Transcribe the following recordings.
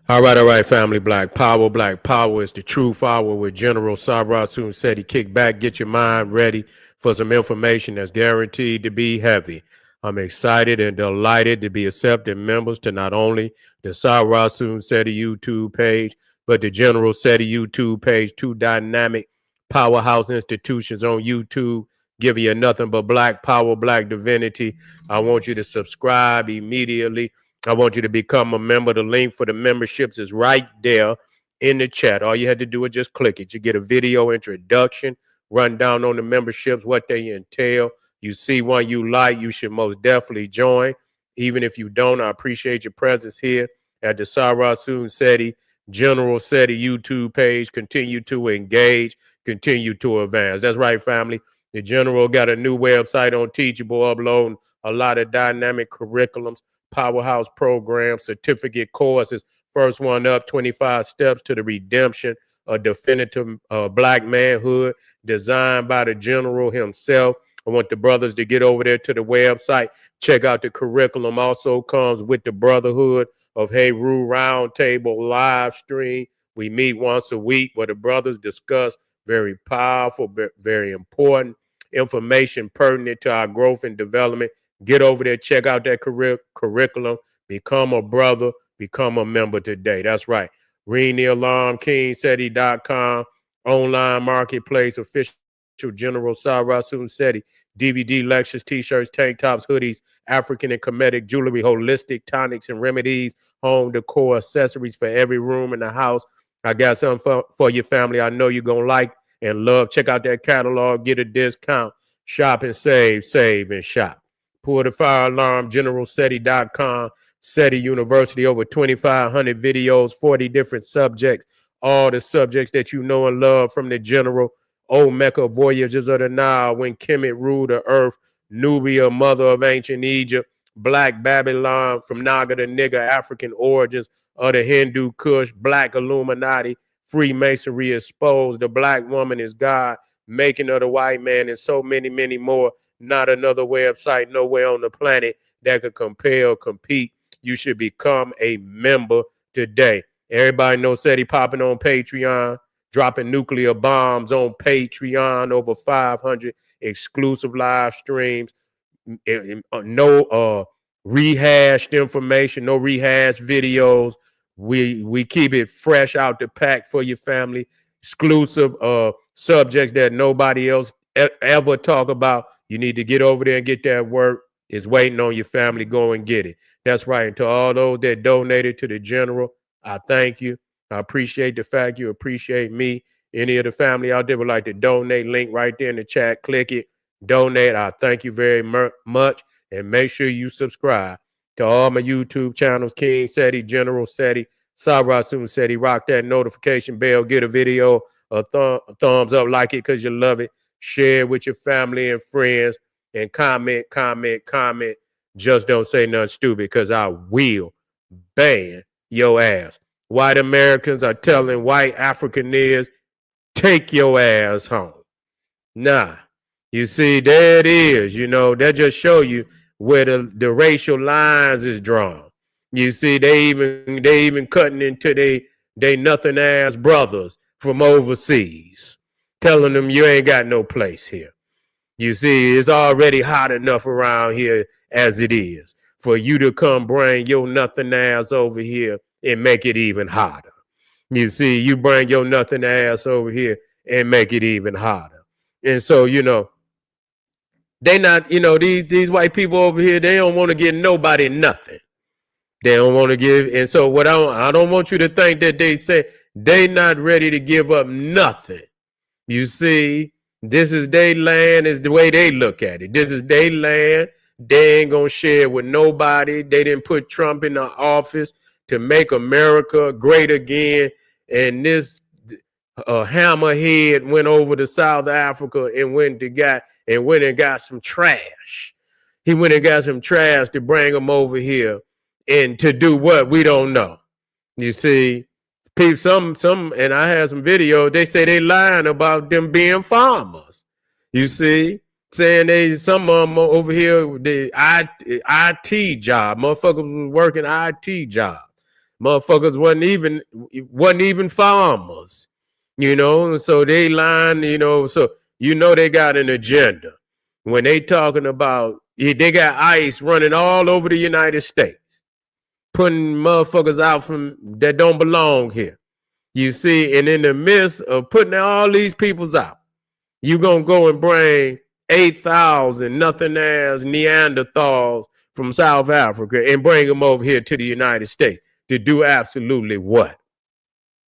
All right, family. Black Power. Black Power is the truth hour with General Sabra Soon said he kick back, get your mind ready for some information that's guaranteed to be heavy. I'm excited and delighted to be accepted members to not only the Sabra Soon SETI YouTube page, but the General SETI YouTube page, two dynamic powerhouse institutions on YouTube, giving you nothing but black power, black divinity. I want you to subscribe immediately. I want you to become a member. The link for the memberships is right there in the chat. All you had to do is just click it. You get a video introduction, run down on the memberships, what they entail. You see one you like, you should most definitely join. Even if you don't, I appreciate your presence here at the Sarah Soon SETI General SETI YouTube page. Continue to engage, continue to advance. That's right, family. The General got a new website on Teachable, uploading a lot of dynamic curriculums, powerhouse programs, certificate courses. First one up, 25 Steps to the Redemption of Definitive Black Manhood, designed by the General himself. I want the brothers to get over there to the website, check out the curriculum. Also comes with the Brotherhood of Heru Roundtable live stream. We meet once a week where the brothers discuss very powerful, very important information pertinent to our growth and development. Get over there, check out that curriculum, become a brother, become a member today. That's right. Ring the alarm, KingSeti.com, online marketplace, official General Sarah Soon SETI, DVD lectures, t-shirts, tank tops, hoodies, African and Kemetic jewelry, holistic tonics and remedies, home decor, accessories for every room in the house. I got something for your family I know you're going to like and love. Check out that catalog, get a discount, shop and save and shop. Pull the fire alarm, generalseti.com, SETI University, over 2,500 videos, 40 different subjects, all the subjects that you know and love from the General. Old Mecca, Voyages of the Nile, when Kemet ruled the earth, Nubia, mother of ancient Egypt, Black Babylon, from Naga to Nigger, African origins of the Hindu Kush, Black Illuminati, Freemasonry exposed, the black woman is God, making of the white man, and so many, many more. Not another website nowhere on the planet that could compare or compete. You should become a member today. Everybody knows SETI popping on Patreon, dropping nuclear bombs on Patreon, over 500 exclusive live streams. No rehashed information, no rehashed videos. We keep it fresh out the pack for your family. Exclusive subjects that nobody else ever talk about. You need to get over there and get that work. It's waiting on your family. Go and get it. That's right. And to all those that donated to the General, I thank you. I appreciate the fact you appreciate me. Any of the family out there would like to donate, link right there in the chat. Click it, donate. I thank you very much. And make sure you subscribe to all my YouTube channels, King SETI, General SETI, Sabra Soon SETI. Rock that notification bell. Get a video, a thumbs up, like it because you love it. Share with your family and friends, and comment. Just don't say nothing stupid, because I will ban your ass. White Americans are telling white Afrikaners, take your ass home. Nah, you see, there it is. You know, that just show you where the racial lines is drawn. You see, they even cutting into they nothing ass brothers from overseas, telling them you ain't got no place here. You see, it's already hot enough around here as it is. For you to come bring your nothing ass over here and make it even hotter. You see, you bring your nothing ass over here and make it even hotter. And so, you know, they not, you know, these white people over here, they don't want to give nobody nothing. They don't want to give. And so what I don't want you to think that they say they not ready to give up nothing. You see, this is their land, is the way they look at it. This is their land. They ain't going to share with nobody. They didn't put Trump in the office to make America great again. And this hammerhead went over to South Africa and went and got some trash. He went and got some trash to bring them over here, and to do what? We don't know. You see, people, some, and I had some video. They say they lying about them being farmers. You see, saying some of them over here, the IT job, motherfuckers was working IT jobs. Motherfuckers wasn't even farmers, so they line, so they got an agenda. When they talking about, they got ICE running all over the United States, putting motherfuckers out from that don't belong here. You see, and in the midst of putting all these peoples out, you gonna go and bring 8,000 nothing ass Neanderthals from South Africa and bring them over here to the United States to do absolutely what?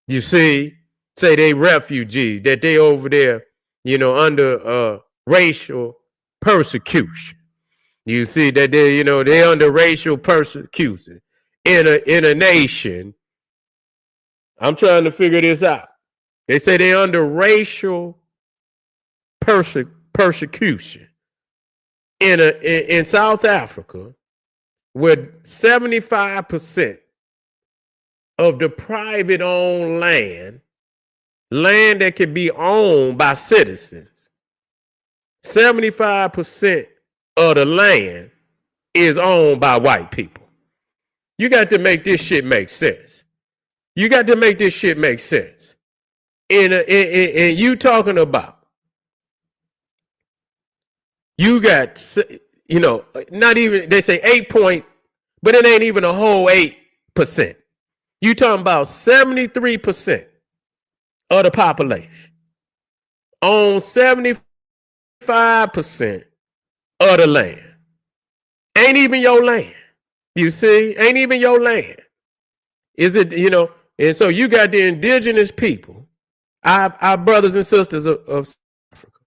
You see, say they refugees, that they over there, under racial persecution. You see that they under racial persecution in a nation. I'm trying to figure this out. They say they under racial persecution in South Africa, with 75% of the private owned land that can be owned by citizens. 75% of the land is owned by white people. You got to make this shit make sense. You got to make this shit make sense. And you talking about, you got, not even, they say 8 point, but it ain't even a whole 8%. You talking about 73% of the population own 75% of the land. Ain't even your land. You see, ain't even your land. Is it, and so you got the indigenous people, our brothers and sisters of Africa,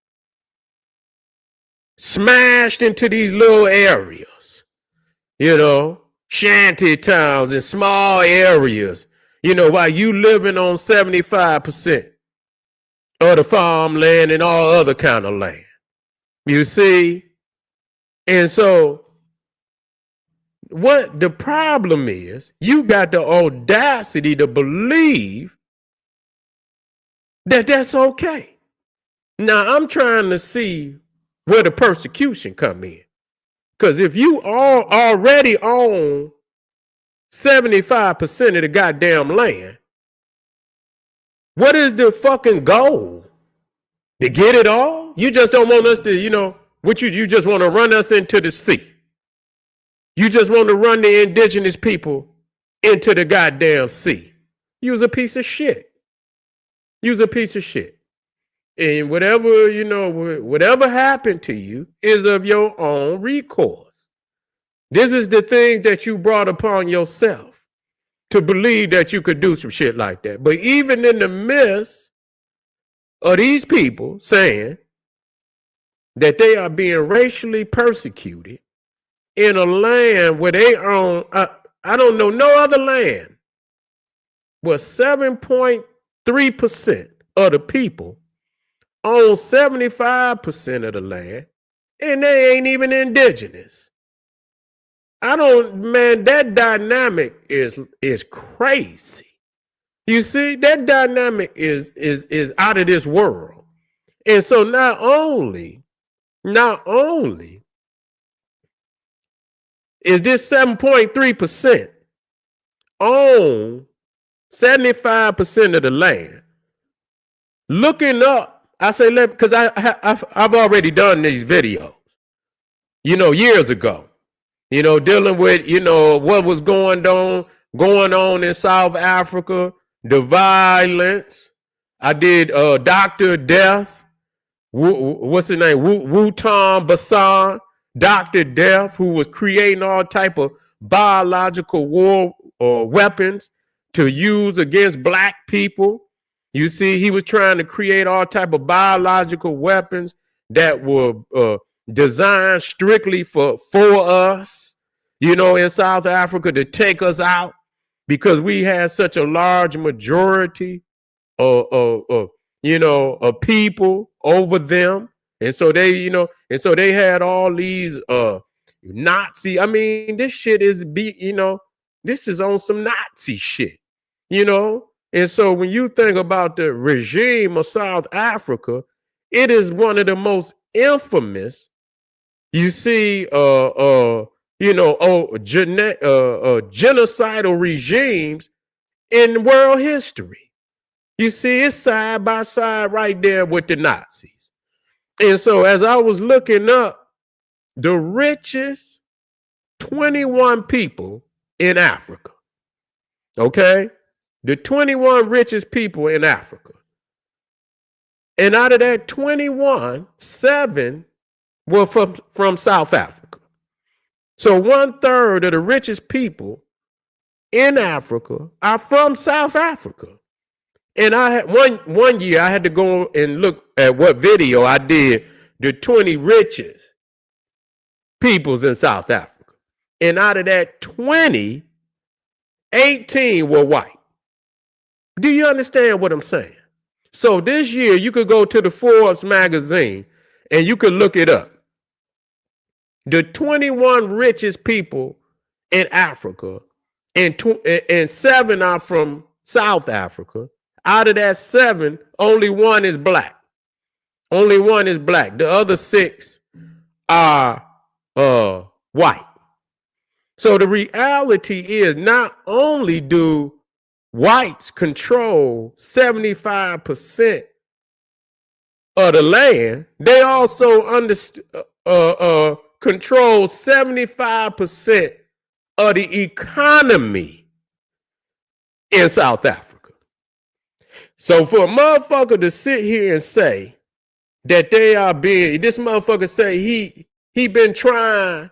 smashed into these little areas, shanty towns and small areas, while you living on 75% of the farmland and all other kind of land. You see? And so what the problem is, you got the audacity to believe that that's okay. Now I'm trying to see where the persecution come in. Because if you all already own 75% of the goddamn land, what is the fucking goal? To get it all? You just don't want us to, you just want to run us into the sea. You just want to run the indigenous people into the goddamn sea. You's a piece of shit. You's a piece of shit. And whatever happened to you is of your own recourse. This is the things that you brought upon yourself to believe that you could do some shit like that. But even in the midst of these people saying that they are being racially persecuted in a land where they own, I don't know, no other land where 7.3% of the people own 75% of the land, and they ain't even indigenous. That dynamic is crazy. You see, that dynamic is out of this world. And so not only is this 7.3% own 75% of the land. Looking up, I say, because I've already done these videos, years ago, dealing with, what was going on in South Africa, the violence. I did Dr. Death, what's his name? Wutan Basan, Dr. Death, who was creating all type of biological war weapons to use against black people. You see, he was trying to create all type of biological weapons that were designed strictly for us, in South Africa, to take us out because we had such a large majority of people over them. And so they, they had all these Nazi. I mean, this shit is this is on some Nazi shit, And so when you think about the regime of South Africa, it is one of the most infamous, you see, genocidal regimes in world history. You see, it's side by side right there with the Nazis. And so as I was looking up the richest 21 people in Africa, okay? The 21 richest people in Africa. And out of that 21, 7 were from South Africa. So 1/3 of the richest people in Africa are from South Africa. And I had one year I had to go and look at what video I did, the 20 richest peoples in South Africa. And out of that 20, 18 were white. Do you understand what I'm saying? So this year you could go to the Forbes magazine and you could look it up. The 21 richest people in Africa, and 7 are from South Africa. Out of that 7, only 1 is black. Only 1 is black. The other 6 are white. So the reality is, not only do whites control 75% of the land, they also control 75% of the economy in South Africa. So for a motherfucker to sit here and say that they are being, this motherfucker say he been trying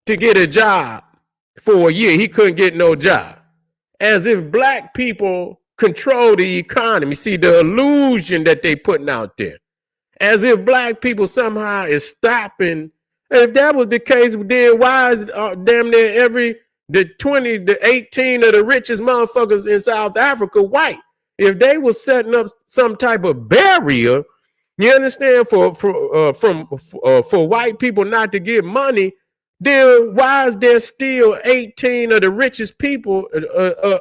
to get a job for a year, he couldn't get no job, as if black people control the economy. See the illusion that they putting out there, as if black people somehow is stopping. If that was the case, then why is damn near the 18 of the richest motherfuckers in South Africa white? If they were setting up some type of barrier, you understand, for white people not to get money, then why is there still 18 of the richest people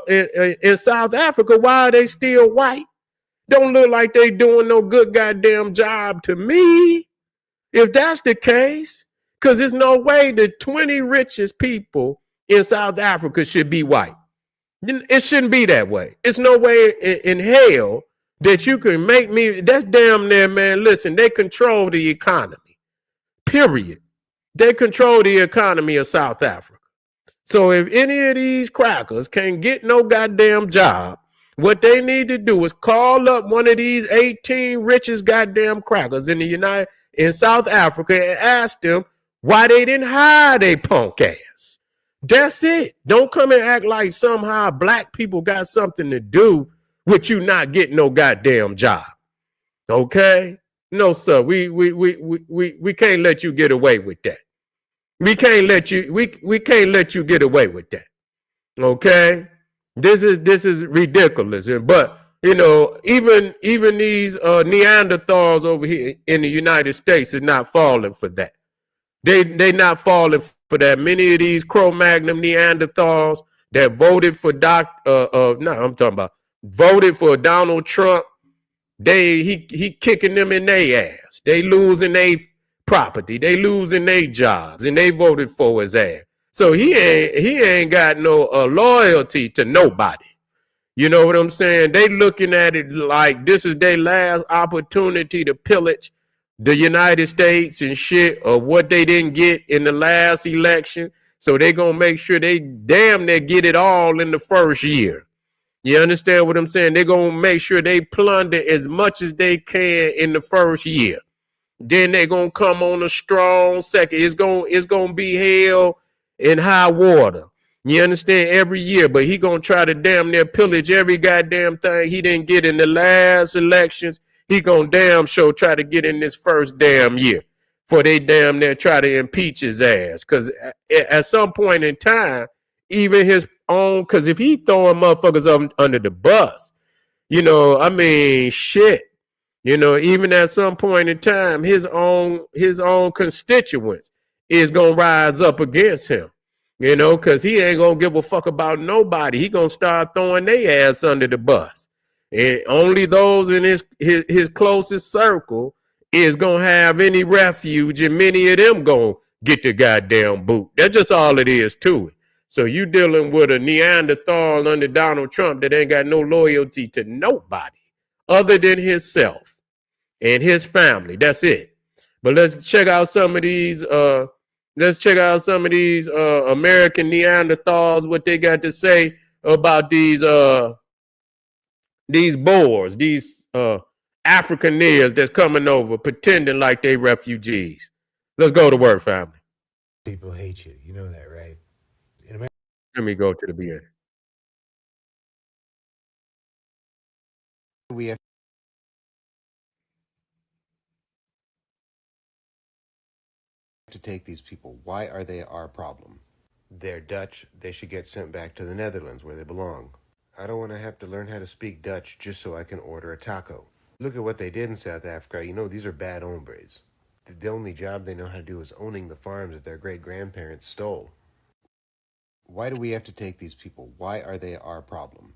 in South Africa? Why are they still white? Don't look like they doing no good goddamn job to me. If that's the case, because there's no way the 20 richest people in South Africa should be white. It shouldn't be that way. It's no way in hell that you can make me. That's damn near, man. Listen, they control the economy, period. They control the economy of South Africa. So if any of these crackers can't get no goddamn job, what they need to do is call up one of these 18 richest goddamn crackers in South Africa and ask them why they didn't hire their punk ass. That's it. Don't come and act like somehow black people got something to do with you not getting no goddamn job. Okay? No, sir. We can't let you get away with that. We can't let you get away with that. Okay? This is ridiculous. But you know, even these Neanderthals over here in the United States is not falling for that. They not falling for that. Many of these Cro-Magnon Neanderthals that voted for voted for Donald Trump, he kicking them in their ass. They losing their property, they losing their jobs, and they voted for his ass. So he ain't got no loyalty to nobody. You know what I'm saying? They looking at it like this is their last opportunity to pillage the United States and shit, or what they didn't get in the last election. So they gonna make sure they damn near get it all in the first year. You understand what I'm saying? They're gonna make sure they plunder as much as they can in the first year. Then they're gonna come on a strong second. It's gonna be hell in high water. You understand? Every year, but he gonna try to damn near pillage every goddamn thing he didn't get in the last elections. He gonna damn sure try to get in this first damn year before they damn near try to impeach his ass. Because at some point in time, even his own, because if he throwing motherfuckers up under the bus, you know, I mean, shit. You know, even at some point in time, his own constituents is gonna rise up against him. You know, because he ain't gonna give a fuck about nobody. He gonna start throwing their ass under the bus. And only those in his closest circle is gonna have any refuge, and many of them gonna get the goddamn boot. That's just all it is to it. So you dealing with a Neanderthal under Donald Trump that ain't got no loyalty to nobody other than himself and his family. That's it. But let's check out some of these American Neanderthals, what they got to say about these Boers, these Afrikaners that's coming over pretending like they refugees. Let's go to work, family. People hate you. You know that, right? In America, Let me go to the beginning. we have to take these people. Why are they our problem? They're Dutch. They should get sent back to the Netherlands where they belong. I don't want to have to learn how to speak Dutch just so I can order a taco. Look at what they did in South Africa. You know, these are bad hombres. The only job they know how to do is owning the farms that their great-grandparents stole. Why do we have to take these people? Why are they our problem?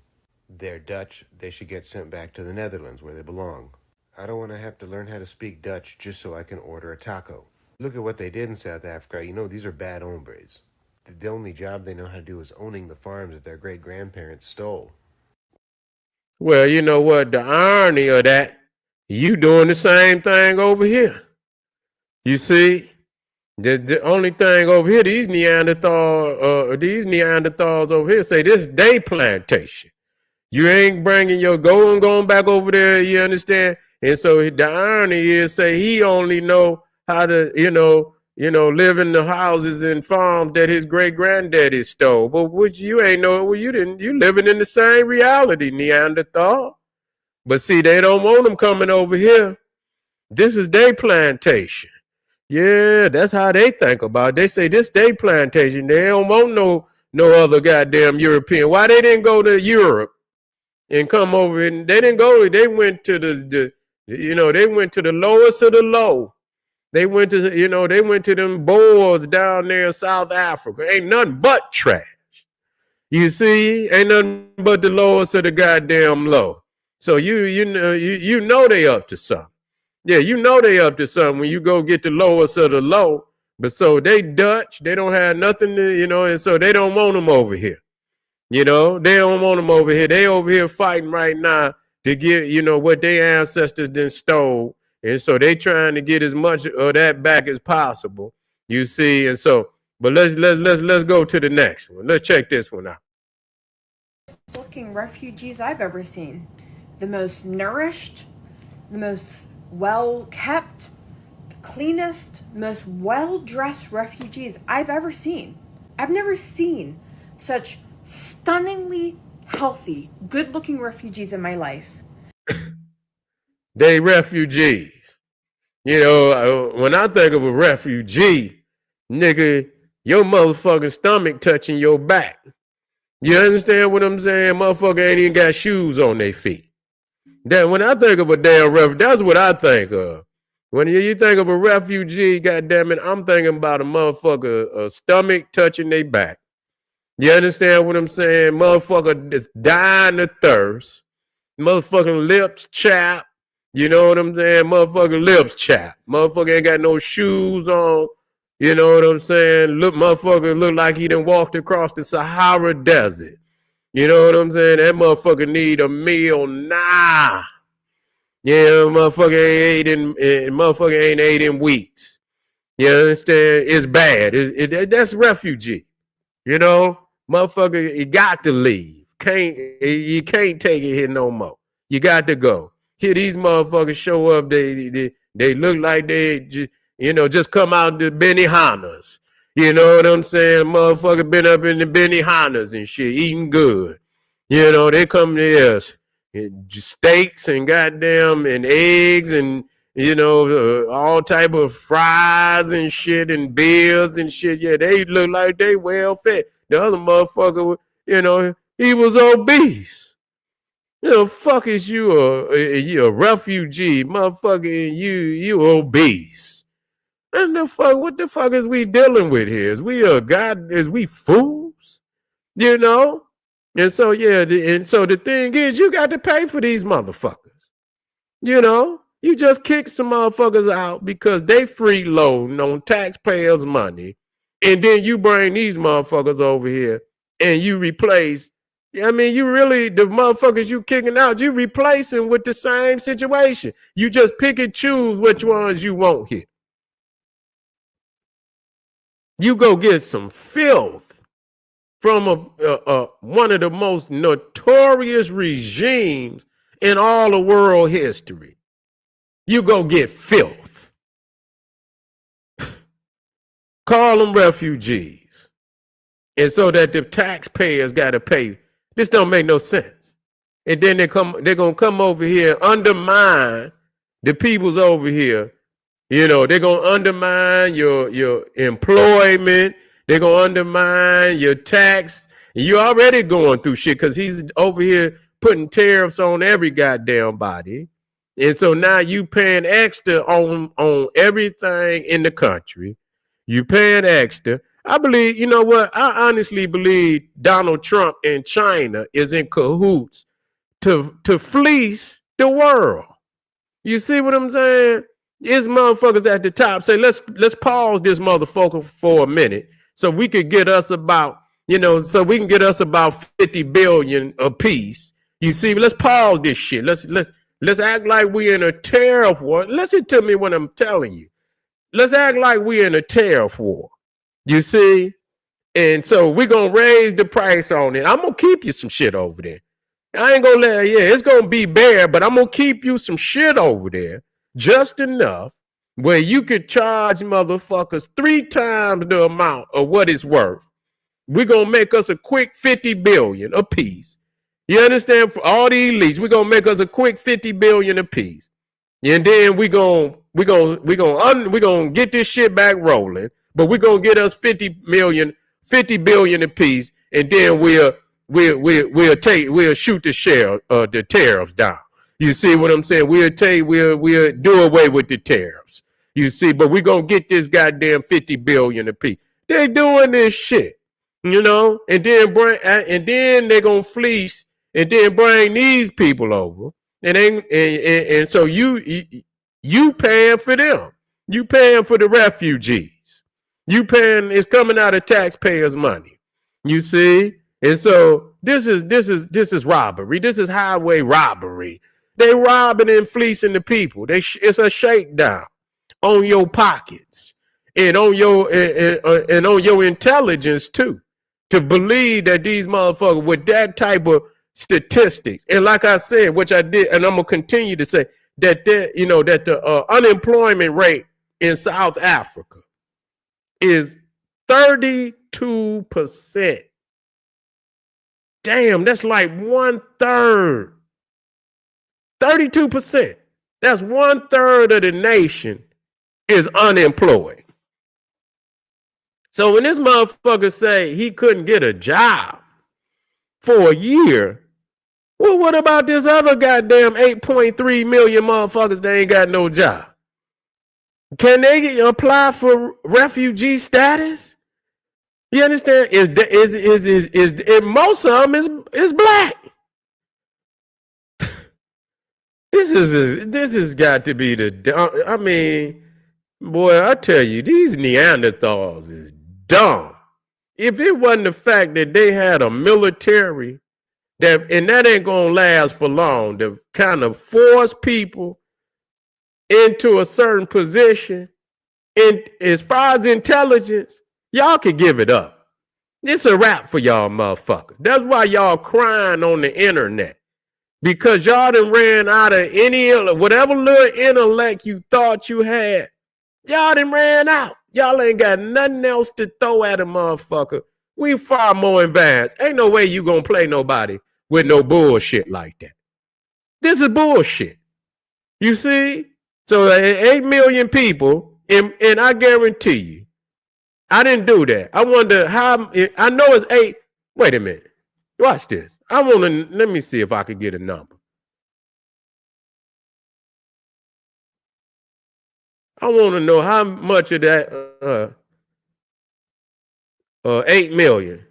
They're Dutch. They should get sent back to the Netherlands where they belong. I don't want to have to learn how to speak Dutch just so I can order a taco. Look at what they did in South Africa. You know, these are bad hombres. The only job they know how to do is owning the farms that their great-grandparents stole. Well, you know what? The irony of that, you doing the same thing over here. You see, the only thing over here, these Neanderthals over here say this day plantation. You ain't bringing your going back over there. You understand? And so the irony is, say he only know how to, live in the houses and farms that his great granddaddy stole. But which you ain't know, well, you living in the same reality, Neanderthal. But see, they don't want them coming over here. This is their plantation. Yeah, that's how they think about it. They say this their plantation. They don't want no other goddamn European. Why they didn't go to Europe and come over? And they didn't go. They went to they went to the lowest of the low. They went to them Boers down there in South Africa. Ain't nothing but trash. You see, ain't nothing but the lowest of the goddamn low. So you know they up to something. Yeah, you know they up to something when you go get the lowest of the low. But so they Dutch, they don't have nothing to, and so they don't want them over here. They don't want them over here. They over here fighting right now to get, what their ancestors then stole. And so they trying to get as much of that back as possible. You see, and so, but let's go to the next one. Let's check this one out. Looking refugees I've ever seen. The most nourished, the most well-kept, cleanest, most well-dressed refugees I've ever seen. I've never seen such stunningly healthy, good-looking refugees in my life. They refugees. When I think of a refugee, nigga, your motherfucking stomach touching your back. You understand what I'm saying? Motherfucker ain't even got shoes on their feet. That when I think of a damn refugee, that's what I think of. When you think of a refugee, goddamn it, I'm thinking about a motherfucker, stomach touching their back. You understand what I'm saying? Motherfucker is dying of thirst. Motherfucking lips chapped. You know what I'm saying? Motherfucking lips chapped. Motherfucker ain't got no shoes on. You know what I'm saying? Motherfucker look like he done walked across the Sahara Desert. You know what I'm saying? That motherfucker need a meal now. Yeah, motherfucker ain't ate in weeks. You understand? It's bad. That's refugee. Motherfucker, you got to leave. You can't take it here no more. You got to go. Here these motherfuckers show up. They look like they just come out the Benihanas. You know what I'm saying? Motherfucker been up in the Benihanas and shit, eating good. They come there, steaks and goddamn and eggs and all type of fries and shit and beers and shit. Yeah, they look like they well fed. The other motherfucker, he was obese. Fuck is you a refugee, motherfucker, and you obese. And what the fuck is we dealing with here? Is we fools? And so the thing is, you got to pay for these motherfuckers. You just kick some motherfuckers out because they freeloading on taxpayers' money And then you bring these motherfuckers over here and you replace. I mean, you really, the motherfuckers you kicking out, you replacing with the same situation. You just pick and choose which ones you want here. You go get some filth from one of the most notorious regimes in all of world history. You go get filth. Call them refugees. And so that the taxpayers got to pay. This don't make no sense. And then they're going to come over here, undermine the peoples over here. You know, they're going to undermine your employment. They're going to undermine your tax. You're already going through shit because he's over here putting tariffs on every goddamn body. And so now you paying extra on everything in the country. You paying extra. I believe, you know what? I honestly believe Donald Trump and China is in cahoots to fleece the world. You see what I'm saying? These motherfuckers at the top say, let's pause this motherfucker for a minute so we could get us about, so we can get us about 50 billion a piece. You see, let's pause this shit. Let's act like we're in a tariff war. Listen to me when I'm telling you. Let's act like we're in a tariff war. You see? And so we're going to raise the price on it. I'm going to keep you some shit over there. I ain't going to let, it's going to be bare, but I'm going to keep you some shit over there. Just enough where you could charge motherfuckers 3 times the amount of what it's worth. We're going to make us a quick 50 billion a piece. You understand? For all the elites, we're going to make us a quick 50 billion a piece. And then we're going to get this shit back rolling, but we're going to get us 50 billion a piece, and then we'll shoot the tariffs down. You see what I'm saying? We'll do away with the tariffs. You see, but we're going to get this goddamn 50 billion a piece. They're doing this shit, and then they're going to fleece and then bring these people over. And so you paying for them. You paying for the refugees. You paying, it's coming out of taxpayers' money. You see? And so this is robbery. This is highway robbery. They robbing and fleecing the people. It's a shakedown on your pockets and on your and on your intelligence too, to believe that these motherfuckers with that type of statistics, and like I said, which I did, and I'm gonna continue to say that that the unemployment rate in South Africa is 32%. Damn, that's like 1/3. 32%. That's 1/3 of the nation is unemployed. So when this motherfucker say he couldn't get a job for a year, well, what about this other goddamn 8.3 million motherfuckers that ain't got no job? Can they apply for refugee status? You understand? Most of them is black. This has got to be I mean, boy, I tell you, these Neanderthals is dumb. If it wasn't the fact that they had a military and that ain't gonna last for long, to kind of force people into a certain position, and as far as intelligence, y'all can give it up. It's a wrap for y'all motherfuckers. That's why y'all crying on the internet. Because y'all done ran out of whatever little intellect you thought you had. Y'all done ran out. Y'all ain't got nothing else to throw at a motherfucker. We far more advanced. Ain't no way you gonna play nobody with no bullshit like that. This is bullshit. You see? So 8 million people, and I guarantee you, I didn't do that. I wonder how, I know it's 8. Wait a minute. Watch this. Let me see if I could get a number. I want to know how much of that 8 million.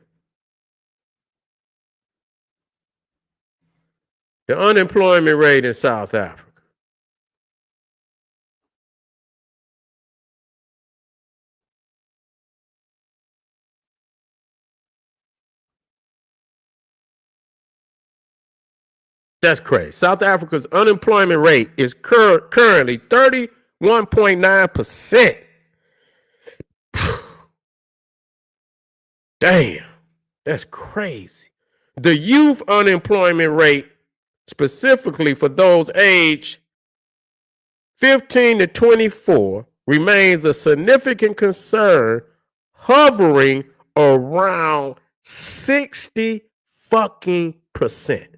The unemployment rate in South Africa. That's crazy. South Africa's unemployment rate is currently 31.9%. Damn, that's crazy. The youth unemployment rate, specifically for those aged 15 to 24, remains a significant concern, hovering around 60 fucking percent.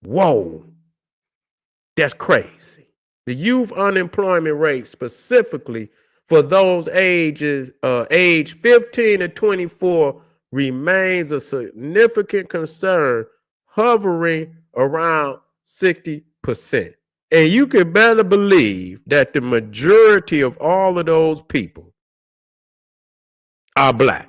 Whoa, that's crazy. The youth unemployment rate, specifically for those age 15 to 24, remains a significant concern, hovering around 60%. And you can better believe that the majority of all of those people are black.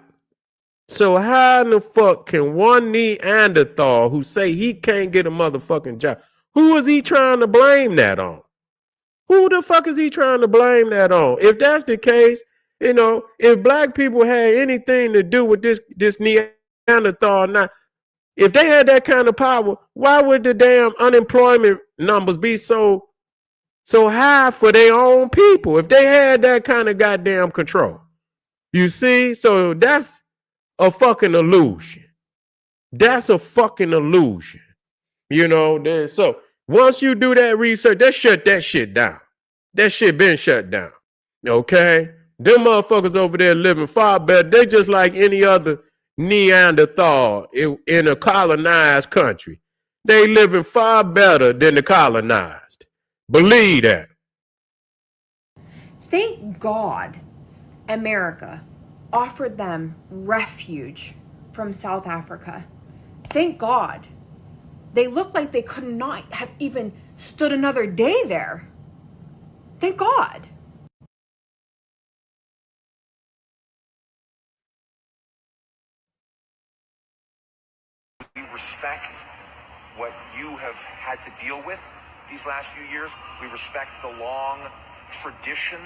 So how in the fuck can one Neanderthal who say he can't get a motherfucking job, who is he trying to blame that on? Who the fuck is he trying to blame that on? If that's the case, you know, if black people had anything to do with this Neanderthal, not if they had that kind of power, why would the damn unemployment numbers be so high for their own people if they had that kind of goddamn control? You see, so that's a fucking illusion. That's a fucking illusion. You know, so once you do that research, they shut that shit down. That shit been shut down. Okay? Them motherfuckers over there living far better. They just like any other Neanderthal in a colonized country. They living far better than the colonized. Believe that. Thank God America offered them refuge from South Africa. Thank God. They looked like they could not have even stood another day there. Thank God. We respect what you have had to deal with these last few years. We respect the long tradition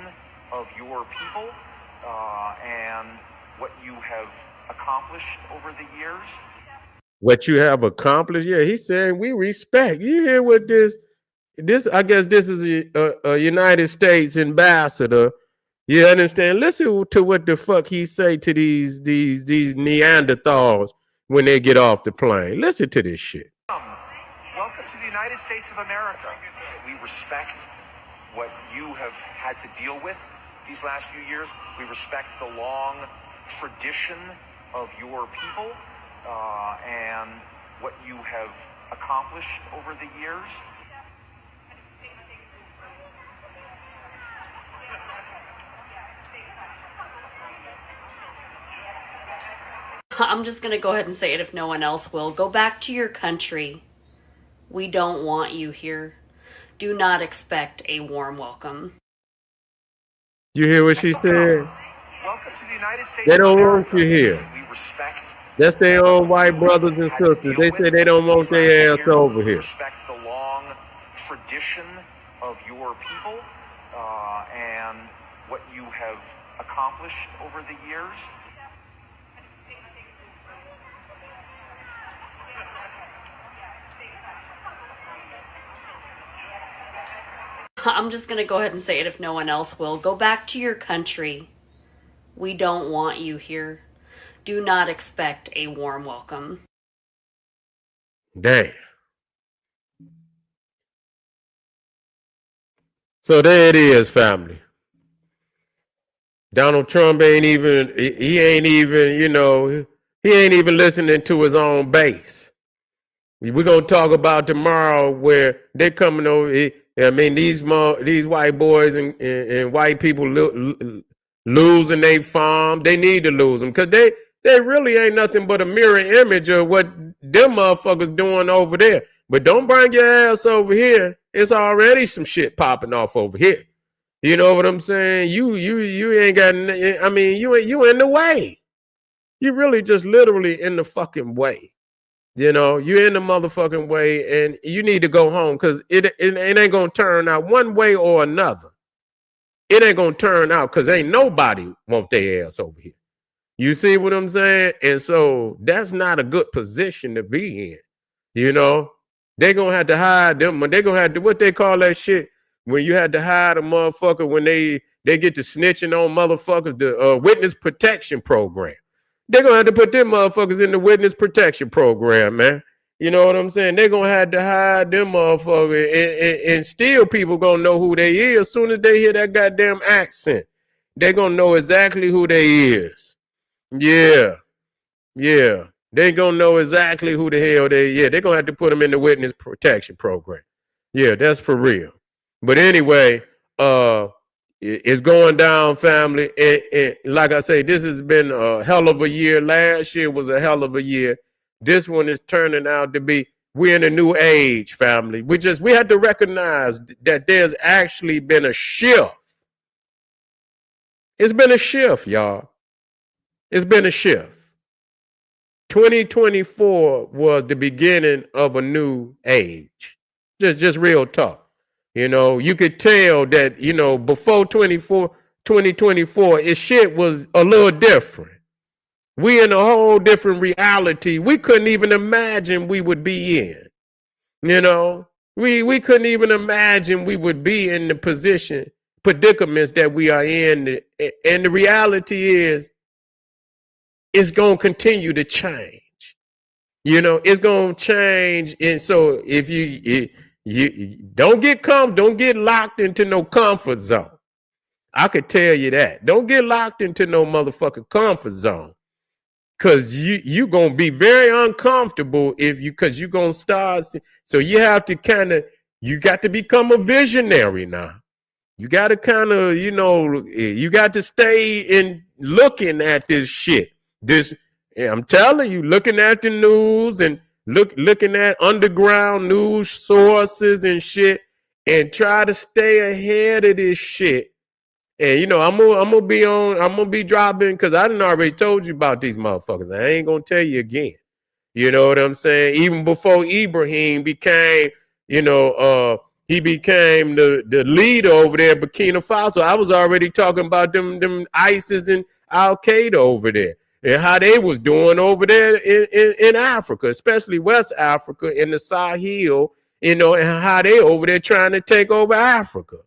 of your people and what you have accomplished over the years. What you have accomplished? Yeah, he said we respect. You hear what this? I guess this is a United States ambassador. You understand? Listen to what the fuck he say to these Neanderthals when they get off the plane. Listen to this shit. Welcome to the United States of America. We respect what you have had to deal with these last few years. We respect the long tradition of your people and what you have accomplished over the years. I'm just going to go ahead and say it if no one else will. Go back to your country. We don't want you here. Do not expect a warm welcome. You hear what she said? Welcome to the United States. They don't want you here. We respect. That's their own white brothers and sisters. They say they don't want their ass over here. Respect the long tradition of your people and what you have accomplished over the years. I'm just going to go ahead and say it if no one else will. Go back to your country. We don't want you here. Do not expect a warm welcome. Damn. So there it is, family. Donald Trump ain't even listening to his own base. We're going to talk about tomorrow where they're coming over. I mean, these white boys and white people losing their farm. They need to lose them because they really ain't nothing but a mirror image of what them motherfuckers doing over there. But don't bring your ass over here. It's already some shit popping off over here. You know what I'm saying? You ain't got. I mean, you in the way. You really just literally in the fucking way. You know, you're in the motherfucking way, and you need to go home because it ain't gonna turn out one way or another. It ain't gonna turn out because ain't nobody want their ass over here. You see what I'm saying? And so that's not a good position to be in. You know, they gonna have to hide them. They gonna have to, what they call that shit when you had to hide a motherfucker when they get to snitching on motherfuckers, the witness protection program. They're gonna have to put them motherfuckers in the witness protection program, man. You know what I'm saying? They're gonna have to hide them motherfuckers, and still people gonna know who they is as soon as they hear that goddamn accent. They're gonna know exactly who they is. Yeah. Yeah. They gonna know exactly who the hell they're gonna have to put them in the witness protection program. Yeah, that's for real. But anyway, it's going down, family. And like I say, this has been a hell of a year. Last year was a hell of a year. This one is turning out to be, we're in a new age, family. We have to recognize that there's actually been a shift. It's been a shift, y'all. It's been a shift. 2024 was the beginning of a new age. Just real talk. You know, you could tell that, you know, before 2024, it shit was a little different. We in a whole different reality we couldn't even imagine we would be in. You know, we couldn't even imagine we would be in the predicaments that we are in. And the reality is, it's going to continue to change. You know, it's going to change. And so if you don't get locked into no comfort zone. I could tell you that. Don't get locked into no motherfucking comfort zone. Cause you going to be very uncomfortable cause you're going to start. So you have to you got to become a visionary now. You got to you got to stay in looking at this shit. I'm telling you, looking at the news and looking at underground news sources and shit, and try to stay ahead of this shit. And you know, I'm gonna be dropping, because I done already told you about these motherfuckers. I ain't gonna tell you again. You know what I'm saying? Even before Ibrahim became, he became the leader over there in Burkina Faso, I was already talking about them ISIS and Al Qaeda over there, and how they was doing over there in Africa, especially West Africa, in the Sahel, and how they over there trying to take over Africa.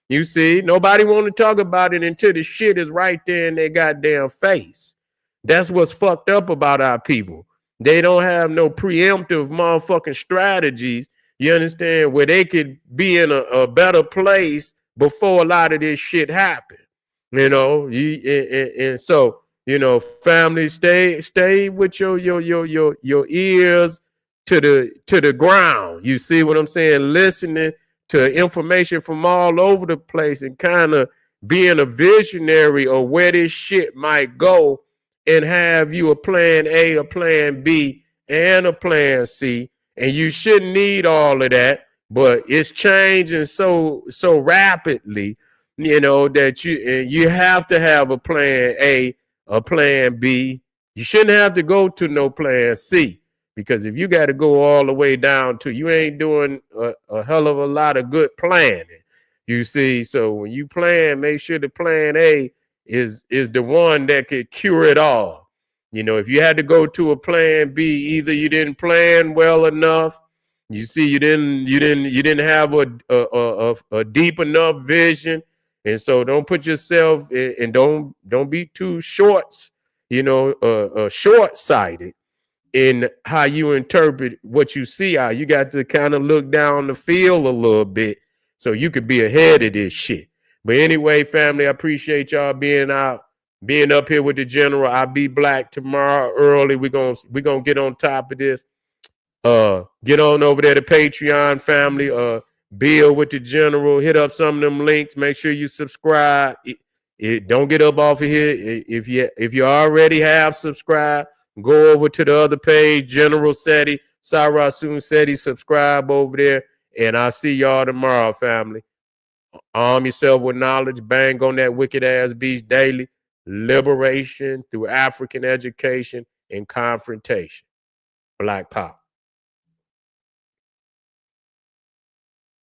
You see, nobody want to talk about it until the shit is right there in their goddamn face. That's what's fucked up about our people. They don't have no preemptive motherfucking strategies, you understand, where they could be in a better place before a lot of this shit happened. You know, and so, family, stay with your ears to the ground. You see what I'm saying? Listening to information from all over the place, and kind of being a visionary of where this shit might go, and have you a plan A, a plan B, and a plan C. And you shouldn't need all of that, but it's changing so rapidly, that you have to have a plan A, a plan B. You shouldn't have to go to no plan C, because if you got to go all the way down to, you ain't doing a hell of a lot of good planning. You see, so when you plan, make sure the plan A is the one that could cure it all. If you had to go to a plan B, either you didn't plan well enough. You see, you didn't have a deep enough vision, and so don't put yourself and don't be too short-sighted in how you interpret what you see. How you got to kind of look down the field a little bit so you could be ahead of this shit. But anyway, family, I appreciate y'all being up here with the general. I'll be black tomorrow early. We're gonna get on top of this. Get on over there to Patreon, family. Bill with the general. Hit up some of them links. Make sure you subscribe. Don't get up off of here. If you already have subscribed, go over to the other page, General Seti, Sarasun Seti. Subscribe over there, and I'll see y'all tomorrow, family. Arm yourself with knowledge. Bang on that wicked ass beast daily. Liberation through African education and confrontation. Black Power.